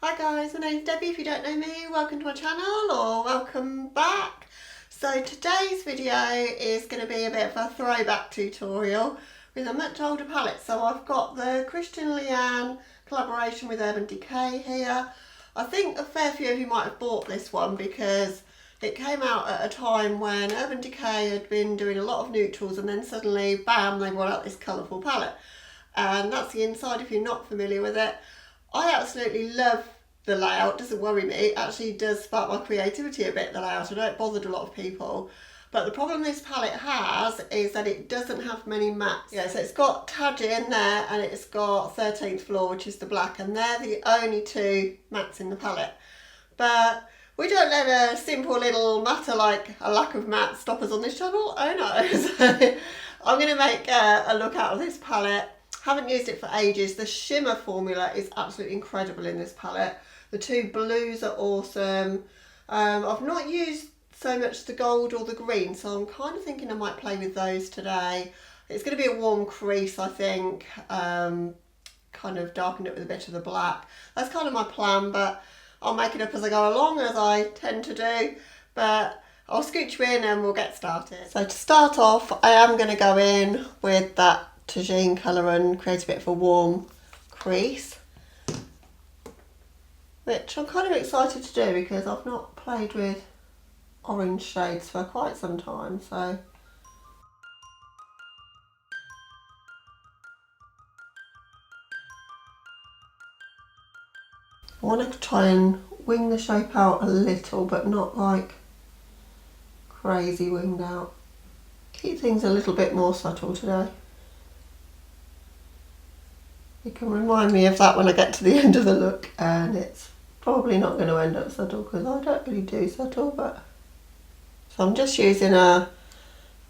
Hi guys, my name's Debbie. If you don't know me, welcome to my channel or welcome back. So today's video is going to be a bit of a throwback tutorial with a much older palette. So I've got the Kristen Leanne collaboration with Urban Decay here. I think a fair few of you might have bought this one because it came out at a time when Urban Decay had been doing a lot of neutrals and then suddenly, bam, they brought out this colourful palette. And that's the inside if you're not familiar with it. I absolutely love the layout, doesn't worry me. It actually does spark my creativity a bit, the layout. I know it bothered a lot of people. But the problem this palette has is that it doesn't have many mattes. Yeah, so it's got Tadgy in there and it's got 13th Floor, which is the black, and they're the only two mattes in the palette. But we don't let a simple little matter like a lack of matte stop us on this channel. Oh no. So I'm going to make a look out of this palette. Haven't used it for ages. The shimmer formula is absolutely incredible in this palette. The two blues are awesome. I've not used so much the gold or the green, so I'm kind of thinking I might play with those today. It's going to be a warm crease, I think. Kind of darkened it with a bit of the black. That's kind of my plan, but I'll make it up as I go along, as I tend to do. But I'll scooch you in and we'll get started. So to start off, I am going to go in with that Tagine colour and create a bit of a warm crease, which I'm kind of excited to do because I've not played with orange shades for quite some time. So I want to try and wing the shape out a little, but not like crazy winged out. Keep things a little bit more subtle today. You can remind me of that when I get to the end of the look, and it's probably not going to end up subtle because I don't really do subtle. But so I'm just using a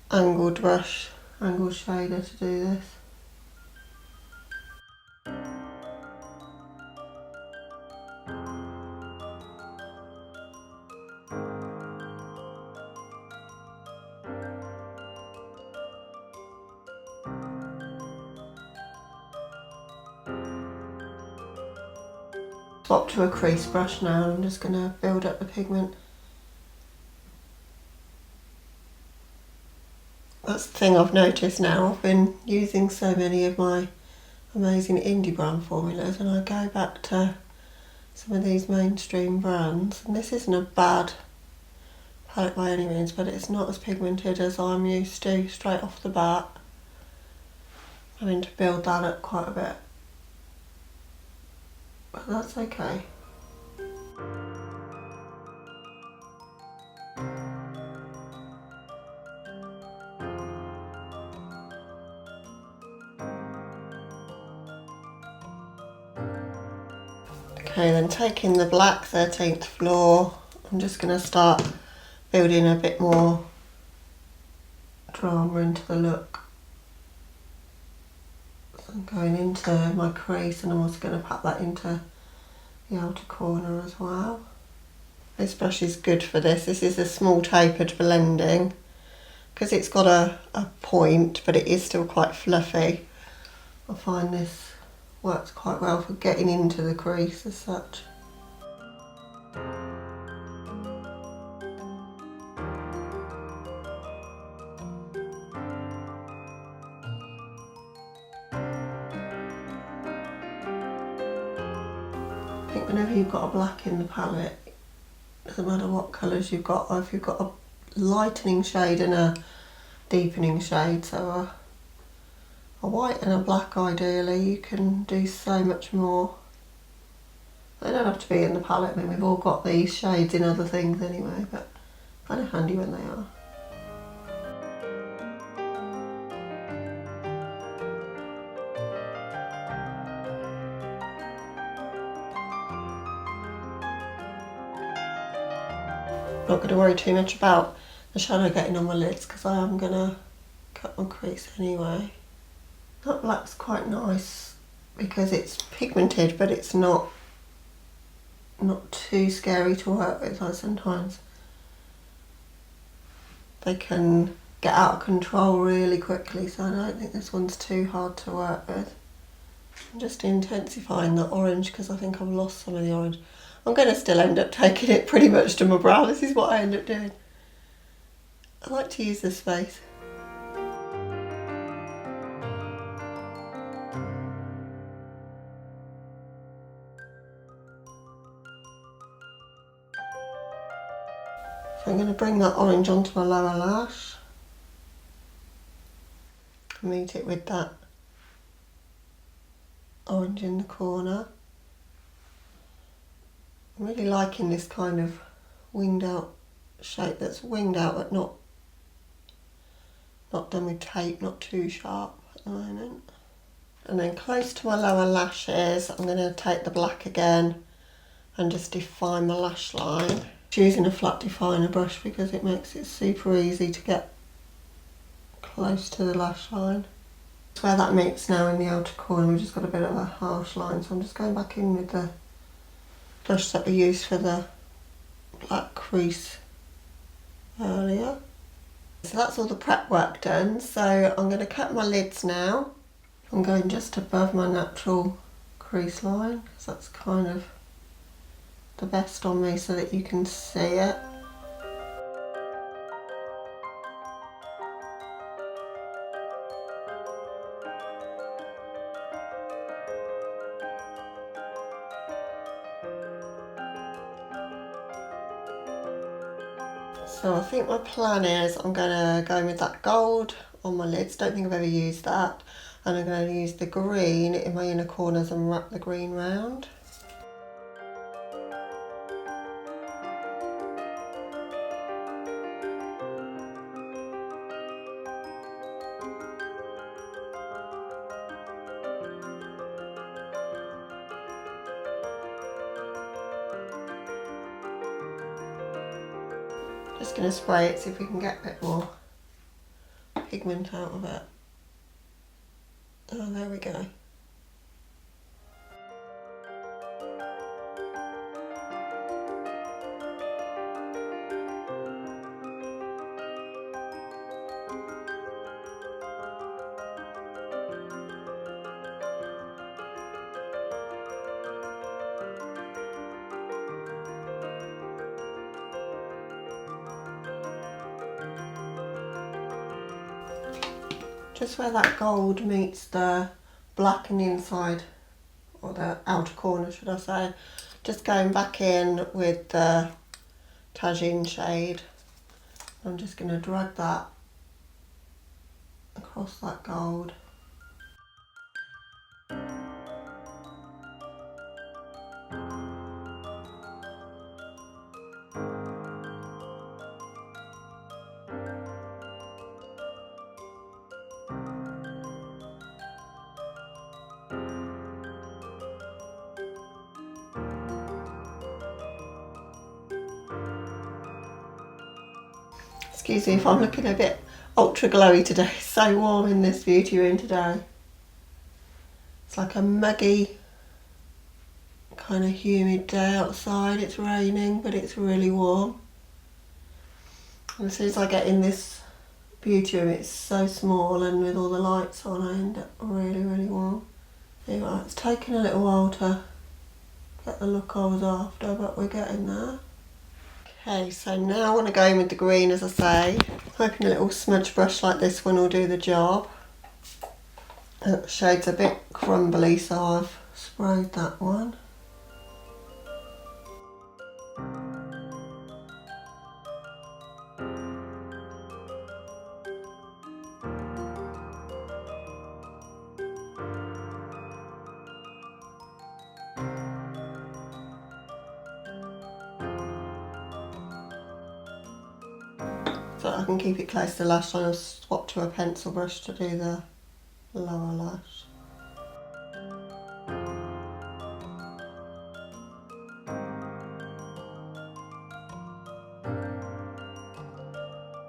angled brush, angled shader to do this. Swap to a crease brush now. I'm just going to build up the pigment. That's the thing I've noticed now. I've been using so many of my amazing indie brand formulas, and I go back to some of these mainstream brands, and this isn't a bad palette by any means, but it's not as pigmented as I'm used to straight off the bat. Having to build that up quite a bit, but that's okay. Okay, then taking the black 13th Floor, I'm just going to start building a bit more drama into the look. So I'm going into my crease, and I'm also going to pat that into the outer corner as well. This brush is good for this. This is a small tapered blending because it's got a point, but it is still quite fluffy. I find this works quite well for getting into the crease as such. I think whenever you've got a black in the palette, it doesn't matter what colours you've got, or if you've got a lightening shade and a deepening shade, so a white and a black ideally, you can do so much more. They don't have to be in the palette. I mean, we've all got these shades in other things anyway, but kind of handy when they are. Not going to worry too much about the shadow getting on my lids because I am going to cut my crease anyway. That black's quite nice because it's pigmented, but it's not too scary to work with. Like sometimes they can get out of control really quickly, so I don't think this one's too hard to work with. I'm just intensifying that orange because I think I've lost some of the orange. I'm going to still end up taking it pretty much to my brow. This is what I end up doing. I like to use this face. So I'm going to bring that orange onto my lower lash. Meet it with that orange in the corner. I'm really liking this kind of winged out shape that's winged out but not done with tape, not too sharp at the moment. And then close to my lower lashes, I'm going to take the black again and just define the lash line. Using a flat definer brush because it makes it super easy to get close to the lash line. Where that meets now in the outer corner, we've just got a bit of a harsh line, so I'm just going back in with the brush that we used for the black crease earlier. So that's all the prep work done, so I'm going to cut my lids now. I'm going just above my natural crease line because that's kind of the best on me so that you can see it. So I think my plan is I'm going to go in with that gold on my lids. Don't think I've ever used that. And I'm going to use the green in my inner corners and wrap the green round. Just going to spray it, see if we can get a bit more pigment out of it. Oh, there we go. Just where that gold meets the black in the inside, or the outer corner should I say, just going back in with the tagine shade. I'm just going to drag that across that gold. Excuse me if I'm looking a bit ultra glowy today. It's so warm in this beauty room today. It's like a muggy, kind of humid day outside. It's raining, but it's really warm. And as soon as I get in this beauty room, it's so small, and with all the lights on, I end up really, really warm. Anyway, it's taken a little while to get the look I was after, but we're getting there. Okay, so now I want to go in with the green, as I say. Hoping a little smudge brush like this one will do the job. The shade's a bit crumbly, so I've sprayed that one. So I can keep it close to the lash line, I'll swap to a pencil brush to do the lower lash.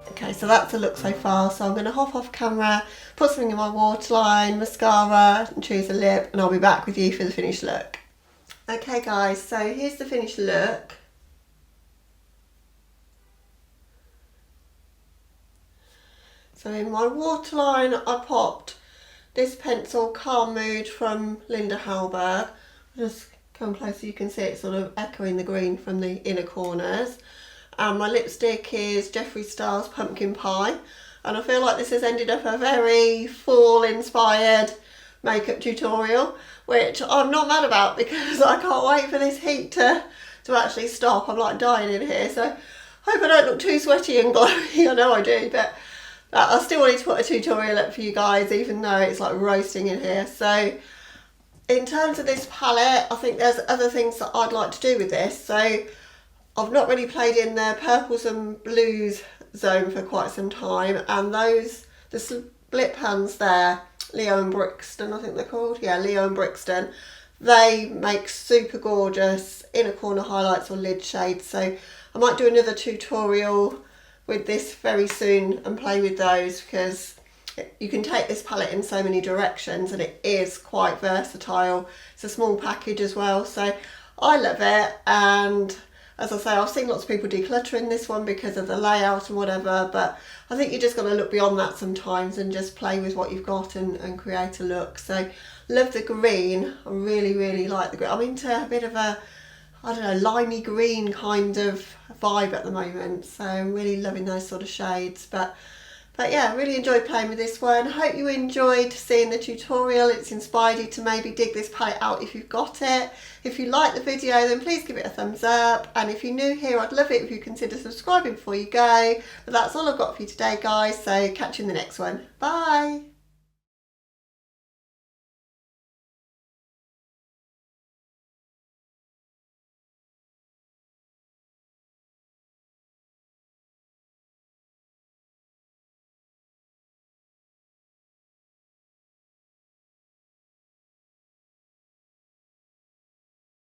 Okay, so that's the look so far, so I'm going to hop off camera, put something in my waterline, mascara, and choose a lip, and I'll be back with you for the finished look. Okay guys, so here's the finished look. So in my waterline I popped this pencil Calm Mood from Linda Hallberg. Just come close so you can see it sort of echoing the green from the inner corners. And my lipstick is Jeffree Star's Pumpkin Pie. And I feel like this has ended up a very fall inspired makeup tutorial, which I'm not mad about because I can't wait for this heat to actually stop. I'm like dying in here, so hope I don't look too sweaty and glowy. I know I do, but I still wanted to put a tutorial up for you guys even though it's like roasting in here. So in terms of this palette, I think there's other things that I'd like to do with this. So I've not really played in the purples and blues zone for quite some time, and the split pans there, Leo and Brixton I think they're called, yeah, Leo and Brixton, they make super gorgeous inner corner highlights or lid shades. So I might do another tutorial with this very soon and play with those, because you can take this palette in so many directions and it is quite versatile. It's a small package as well, so I love it. And as I say, I've seen lots of people decluttering this one because of the layout and whatever, but I think you just got to look beyond that sometimes and just play with what you've got and create a look. So love the green. I really like the green. I'm into a bit of a, I don't know, limey green kind of vibe at the moment, so I'm really loving those sort of shades. But yeah, really enjoyed playing with this one. Hope you enjoyed seeing the tutorial. It's inspired you to maybe dig this palette out if you've got it. If you like the video, then please give it a thumbs up. And if you're new here, I'd love it if you consider subscribing before you go. But that's all I've got for you today, guys. So catch you in the next one. Bye.